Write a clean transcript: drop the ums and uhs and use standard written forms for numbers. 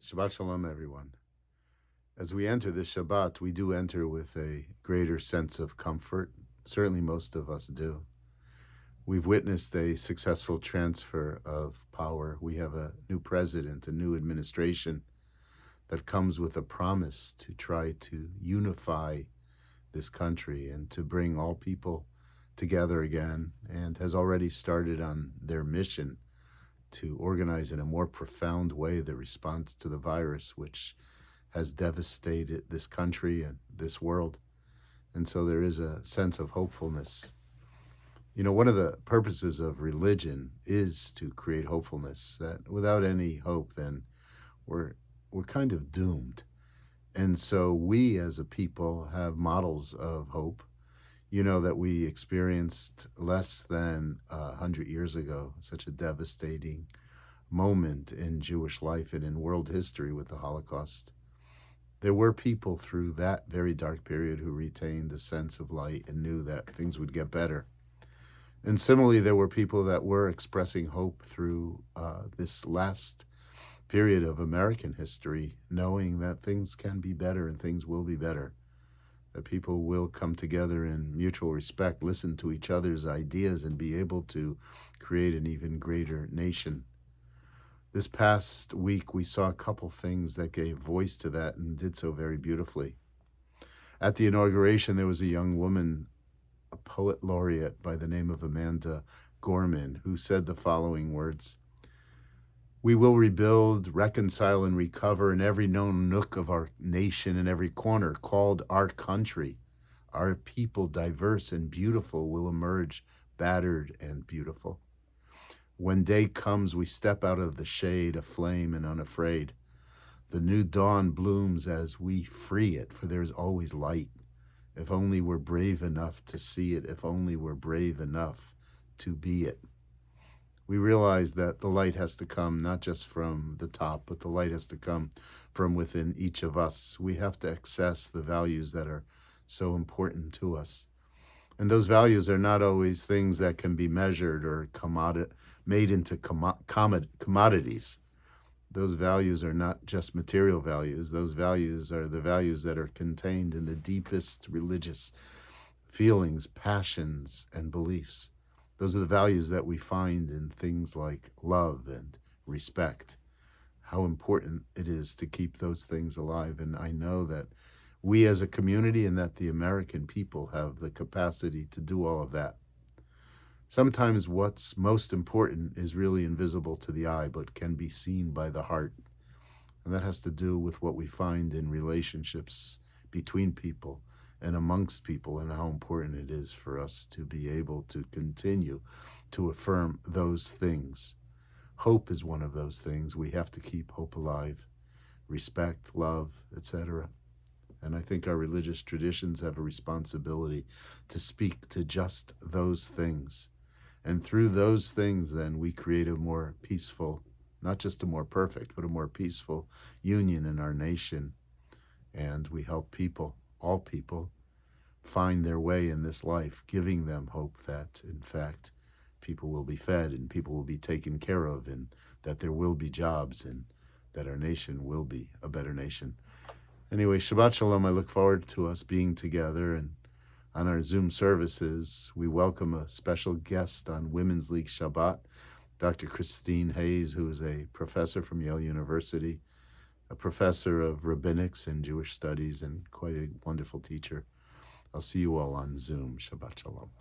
Shabbat Shalom, everyone. As we enter this Shabbat, we do enter with a greater sense of comfort. Certainly, most of us do. We've witnessed a successful transfer of power. We have a new president, a new administration that comes with a promise to try to unify this country and to bring all people together again, and has already started on their mission to organize in a more profound way the response to the virus, which has devastated this country and this world. And so there is a sense of hopefulness. You know, one of the purposes of religion is to create hopefulness, that without any hope, then we're kind of doomed. And so we as a people have models of hope, that we experienced less than 100 years ago, such a devastating moment in Jewish life and in world history with the Holocaust. There were people through that very dark period who retained a sense of light and knew that things would get better. And similarly, there were people that were expressing hope through this last period of American history, knowing that things can be better and things will be better, that people will come together in mutual respect, listen to each other's ideas, and be able to create an even greater nation. This past week, we saw a couple things that gave voice to that and did so very beautifully. At the inauguration, there was a young woman, a poet laureate by the name of Amanda Gorman, who said the following words: "We will rebuild, reconcile, and recover in every known nook of our nation, in every corner called our country. Our people, diverse and beautiful, will emerge battered and beautiful. When day comes, we step out of the shade, aflame and unafraid. The new dawn blooms as we free it, for there is always light. If only we're brave enough to see it, if only we're brave enough to be it." We realize that the light has to come not just from the top, but the light has to come from within each of us. We have to access the values that are so important to us. And those values are not always things that can be measured or made into commodities. Those values are not just material values. Those values are the values that are contained in the deepest religious feelings, passions, and beliefs. Those are the values that we find in things like love and respect. How important it is to keep those things alive. And I know that we as a community and that the American people have the capacity to do all of that. Sometimes what's most important is really invisible to the eye, but can be seen by the heart. And that has to do with what we find in relationships between people and amongst people, and how important it is for us to be able to continue to affirm those things. Hope is one of those things. We have to keep hope alive, respect, love, etc. And I think our religious traditions have a responsibility to speak to just those things. And through those things, then, we create a more peaceful, not just a more perfect, but a more peaceful union in our nation. And we help people, all people, find their way in this life, giving them hope that, in fact, people will be fed and people will be taken care of, and that there will be jobs, and that our nation will be a better nation. Anyway, Shabbat Shalom. I look forward to us being together, and on our Zoom services, we welcome a special guest on Women's League Shabbat, Dr. Christine Hayes, who is a professor from Yale University, a professor of rabbinics and Jewish studies, and quite a wonderful teacher. I'll see you all on Zoom. Shabbat Shalom.